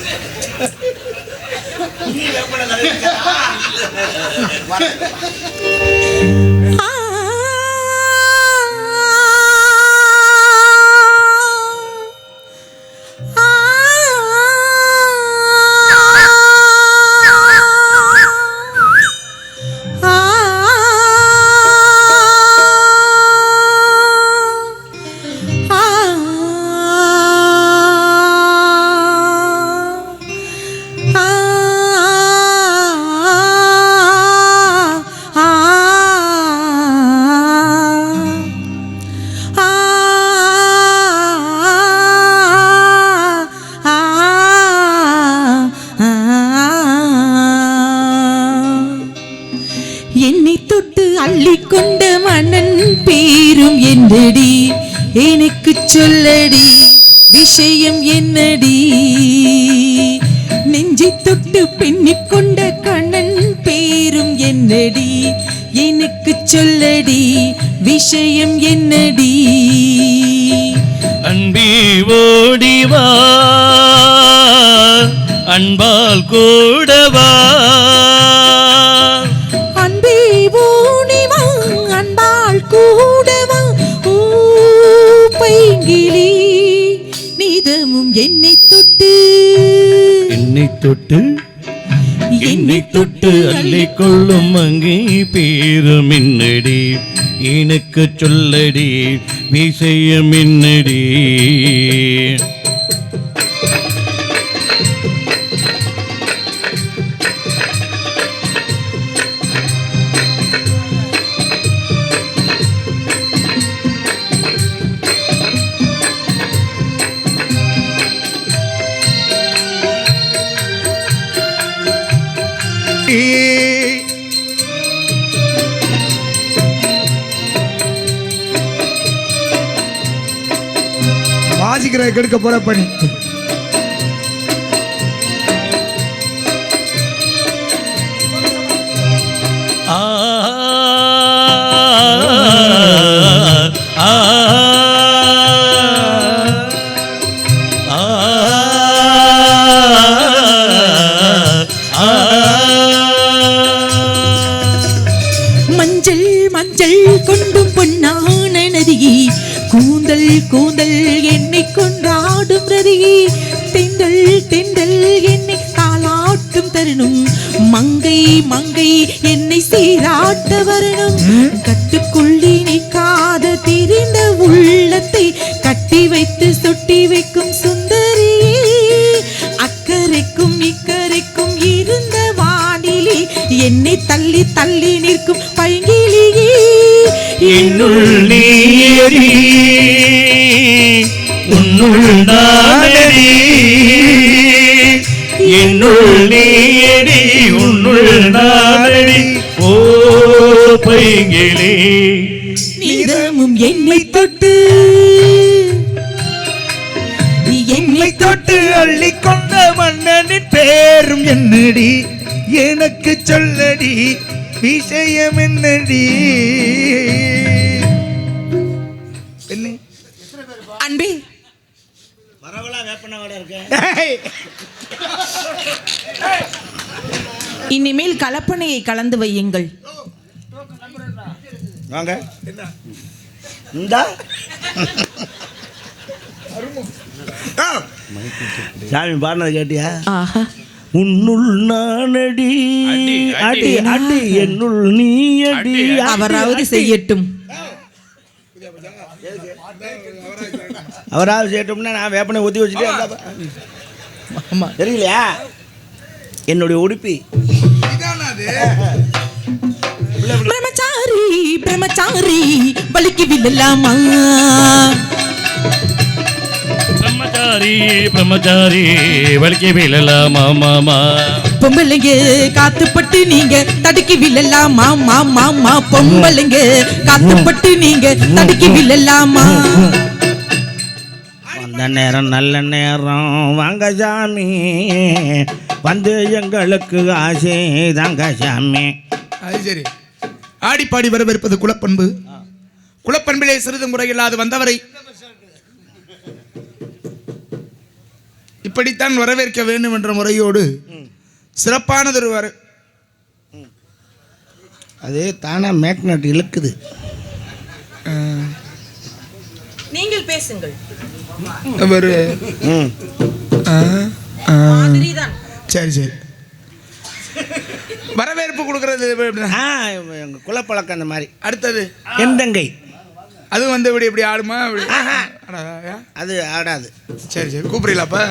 அள்ளிக்கொண்ட மன்னன் பேரும் என்னடி, எனக்கு சொல்லடி விஷயம் என்னடி. நெஞ்சை தொட்டு பின்னிக்கொண்ட கண்ணன் பேரும் என்னடி, எனக்கு சொல்லடி விஷயம் என்னடி அன்பே ஓடிவா அன்பால் கூடவா அன்பே ஓடிவா அன்பால் கூடவா ஓ பைங்கிளி நீதமும் என்னை தொட்டு என்னை தொட்டு அள்ளிக்கொள்ளும் அங்கே பேரும் என்னடி எனக்கு சொல்லடி விஷயம் என்னடி வாசிக்கிற கெடுக்க போற பணி ஆ ஆ மஞ்சள் மஞ்சள் கொண்டும் பொன்னான நதியே கூந்தல் கூந்தல் என்னை கொண்டாடும் ரதியே தெண்டல் தெண்டல் என்னை தாளாட்டும் தருணும் மங்கை மங்கை என்னை சீராட்ட வரணும் கட்டுக்குள்ளி நிற்காத திரிந்த உள்ளத்தை கட்டி வைத்து சொட்டி வைக்கும் சுந்தரியே அக்கறைக்கும் இக்கரைக்கும் இருந்த வானிலே என்னை தள்ளி தள்ளி நிற்கும் பைங்கிலியே என்னுள் நீயடி உன்னுள் நானடி என்னுள் நீயடி உன்னுள் நானடி ஓ பைங்கிளி நீதமும் என்னை தொட்டு என்னை தொட்டு அள்ளிக்கொண்ட மன்னனின் பேரும் என்னடி எனக்கு சொல்லடி விஷயம் என்னடி அன்பே வரவலா வேப்பனோட இருக்கேன். இனிமேல் கலப்பனையை கலந்து வையுங்கள். வாங்க இந்தா சாமி பாடினது கேட்டியா? ஆஹா உன்னுள் நானடி அடி அடி என்னுள் நீ அடி. அவராவது செய்யட்டும். அவராவது செய்யட்டும்னா நான் வேப்பனை ஊற்றி வச்சுட்டே தெரியலையா? என்னுடைய உடுப்பி பிரம்மச்சாரி பிரம்மச்சாரி வலிக்கு விடலாமா? பிரம்மச்சாரி பிரம்மச்சாரி வலிக்கு விழலாமா மாமா? பொம்பளைங்க காத்துப்பட்டு நீங்க தடுக்கி விழலாமா மாமா? பொம்பளைங்க காத்துப்பட்டு நீங்க தடுக்கி விழலாமா? வந்த நேரம் நல்ல நேரம் வாங்க சாமி, வந்து எங்களுக்கு ஆசை தாங்க சாமி. அது சரி. ஆடிப்பாடி வரவேற்பது குலப்பண்பு. குலப்பண்பிலே சிறிது முறையில்லாது வந்தவரை இப்படித்தான் வரவேற்க வேண்டும் என்ற முறையோடு சிறப்பானதொரு அது தானே மேக்னட் இழுக்குது. நீங்கள் பேசுங்கள். ஒரு சரி சரி வரவேற்பு கொடுக்கறது எங்கள் குலப்பழக்கம் அந்த மாதிரி. அடுத்தது எந்தங்கை அது வந்து இப்படி இப்படி ஆடுமா? அது ஆடாது. சரி சரி கூப்பிடுறீங்களாப்பா?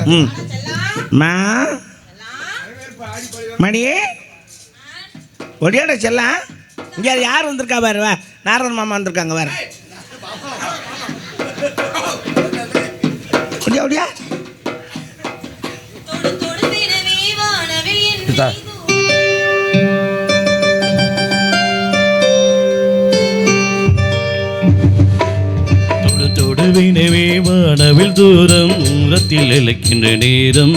மா மணியே ஒடியாட செல்லாம். இங்கே யார் வந்திருக்கா பாரு, நாரதன் மாமா வந்திருக்காங்க வேற. ஒடியா ஒடியா தொடுவினவே வானவில் தூரம் தூரத்தில் இழக்கின்ற நேரம்.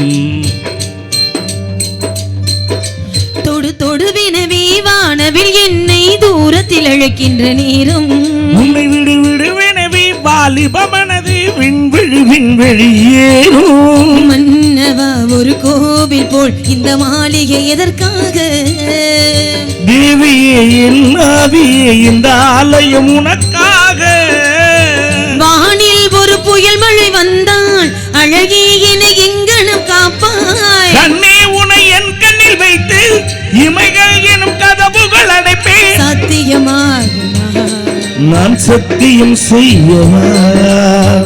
தொடு தொடுவினவே வானவில் என்னை தூரத்தில் தூரத்தில் அழைக்கின்ற நேரம் உன்னை விடு விடுவெனவே வாலிபமனது விண்வெளி ஏறும். மன்னவா ஒரு கோவில் போல் இந்த மாளிகை எதற்காக? தேவியே என் ஆவியே இந்த ஆலயம் உனக்காக. வானில் ஒரு புயல் மழை வந்தால் அழகே என எங்கனம் காப்பாய். கண்ணே உனை என் கண்ணில் வைத்து இமைகள் எனும் கதவுகள் அடைப்பேன். சத்தியமாக நான் சத்தியம் செய்யவா?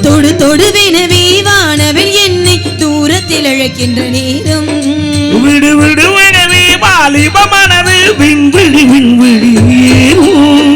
தொடு தொடுவெனவே வானவில் என்னை தூரத்தில் அழைக்கின்ற நேரம் விடு விடுவெனவே வாலிபமனது விண்வெளி ஏறும்.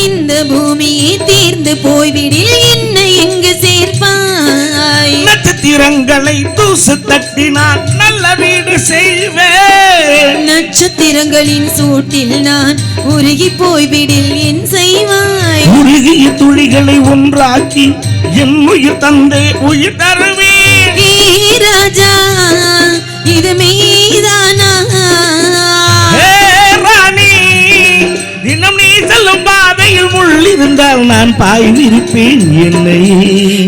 இந்த பூமியை தீர்ந்து போய்விடில் என்னை எங்கு சேர்ப்பாய்? நட்சத்திரங்களை தூசு தட்டினால் நல்ல வீடு செய்வேன். நட்சத்திரங்களின் சூட்டில் நான் உருகி போய்விடில் என் செய்வாய்? உருகிய துளிகளை ஒன்றாக்கி என் உயிர் தந்தே உயிர் தருவேன். ஏ ராஜா இது மெய்தானா? ஹே ராணி, தினம் நீ செல்லும் பாதையில் முள் இருந்தால் நான் பாய் விரிப்பேன் என்னை.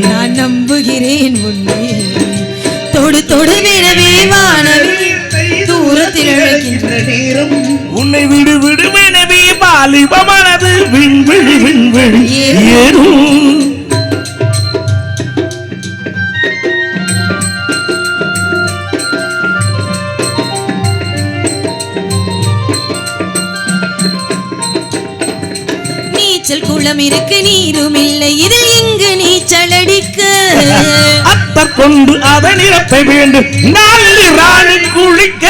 நான் நம்புகிறேன் உன்னை. தொடு தொடு விடவே வானவில் தூரத்தில் அழைக்கின்ற நேரம் உன்னை விடு விடுவெனவே வாலிபமனது விண்வெளி ஏறும். நீச்சல் குளம் இருக்கு நீரும் இல்லை இதில் எங்கு நீச்சல் அடிக்க? அத்தர் கொண்டு அதை நிரப்ப வேண்டும் நல்லி ராணி குளிக்க.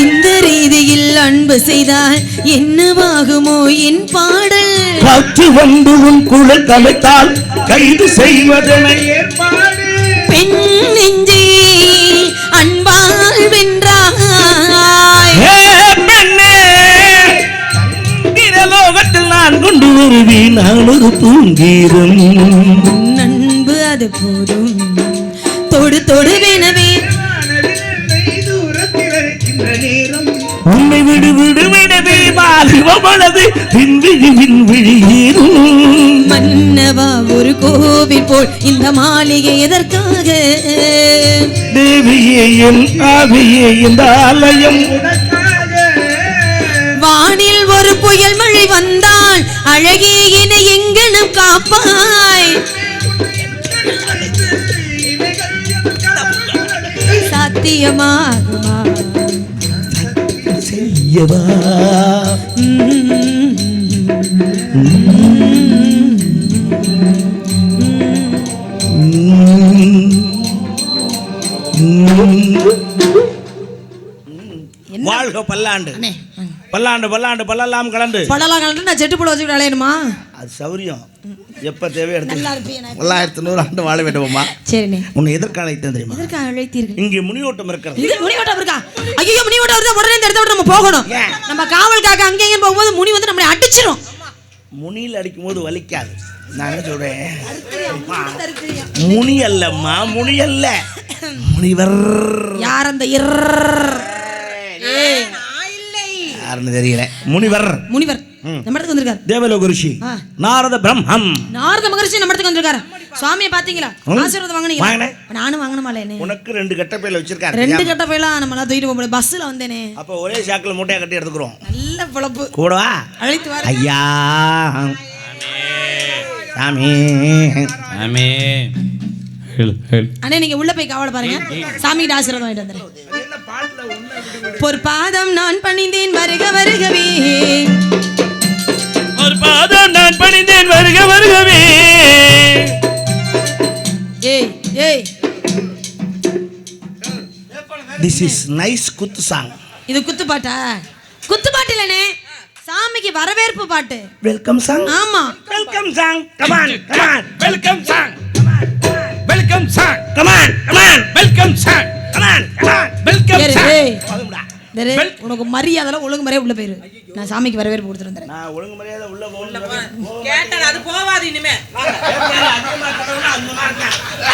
இந்த ரீதியில் அன்பு செய்தால் என்னவாகுமோ என் பாடல்? காற்று வந்து உன் குழல் கலைத்தால் கைது செய்வதென ஏற்பாடு. பெண் நெஞ்சே அன்பால் வென்றாய். ஹே பெண்ணே, லோகத்தில் நான் கொண்டு வருவேன் நான் ஒரு தூங்கீரம். நண்பு அது போதும். தொடு தொடுவெனவே உன்னை விடு விடுவிடவே வாலிபமனது விண்வெளி ஏறும். மன்னவா ஒரு கோவில் போல் இந்த மாளிகை எதற்காக? தேவியே என் ஆவியே இந்த ஆலயம். வானில் ஒரு புயல் மழை வந்தால் அழகே என எங்கனம் காப்பாய். சாத்தியமாகுமா? செய்யவா? வாழ்க பல்லாண்டு பல்லாண்டு பல்லாண்டு பல்லெல்லாம் கலந்து பழலாம் கலந்து நான் செட்டு போட வச்சுக்கிட்டு அலையணுமா? அது சௌரியம். எப்ப தேவை எடுத்து நல்லா இருப்பீங்க. 1100 ஆண்டு வாழ வேண்டுமா? சரிண்ணே. உன்னை எதற்காக அழைத்தேன் தெரியுமா? எதற்காக அழைத்தீர்கள்? இங்கே முனியோட்டம் இருக்கிறது. இது முனியோட்டம் இருக்கா? ஐயோ முனியோட்டம் வருது, உடனே இந்த இடத்த விட்டு நம்ம போகணும். ஏன்? நம்ம காவல் காக்க அங்கே இங்கே போகும்போது முனி வந்து நம்மளை அடிச்சிரும். முனியில் அடிக்கும் போது வலிக்காது. நான் என்ன சொல்றேன், முனி அல்லம்மா, முனி அல்ல, முனிவர். யார் அந்த யாருன்னு தெரியல. முனிவர். முனிவர் நம்ம இடத்துக்கு வந்திருக்காரு. தேவலோக ரிஷி நாரத பிரம்மம். நாரத மகரிஷி நம்ம இடத்துக்கு வந்திருக்காரு. சுவாமியை பாத்தீங்களா? ஆசீர்வாதம் வாங்குனீங்க? வாங்கினேன். நானும் வாங்கணுமால என்ன? உனக்கு 2 கட்ட பையில வச்சிருக்காரு. 2 கட்ட பையெல்லாம் நம்மளா தூக்கிட்டு போக பஸ்ல வந்தேனே. அப்ப ஒரே சாக்குல மூட்டையை கட்டி எடுத்துக்கிறோம். நல்ல பொழப்பு. கூடவா? அழைத்து வர. ஐயா சாமி. ஆமே. அண்ணே நீங்க உள்ள போய் காவல பாருங்க. சாமி கிட்ட ஆசீர்வாதம் வாங்கிட்டு வந்துறேன். பொற்பாதம் நான் பணிந்தேன் வருக வருகவே. ஒரு பாதம் நான் பணிந்தேன் வருக வருகவே. ஏய் ஏய் திஸ் இஸ் நைஸ் குத்து சாங். இது குத்து பாட்டா? குத்து பாட்டு இல்லனே, சாமிக்கு வரவேற்பு பாட்டு. Welcome song. ஆமா welcome song. Come on come on. Welcome song. Welcome song. Come on come on. Welcome song. Come on come on. Welcome song. ஏய் உனக்கு மரியாதை ஒழுங்கு மரியாதை உள்ள போயிரு. நான் சாமிக்கு வரவேற்பு கொடுத்துட்டு வந்துடுறேன். நான் ஒழுங்கு மரியாதை உள்ள போகணும். கேட்டார் அது போவாது இனிமே வாங்க. அதிகமாக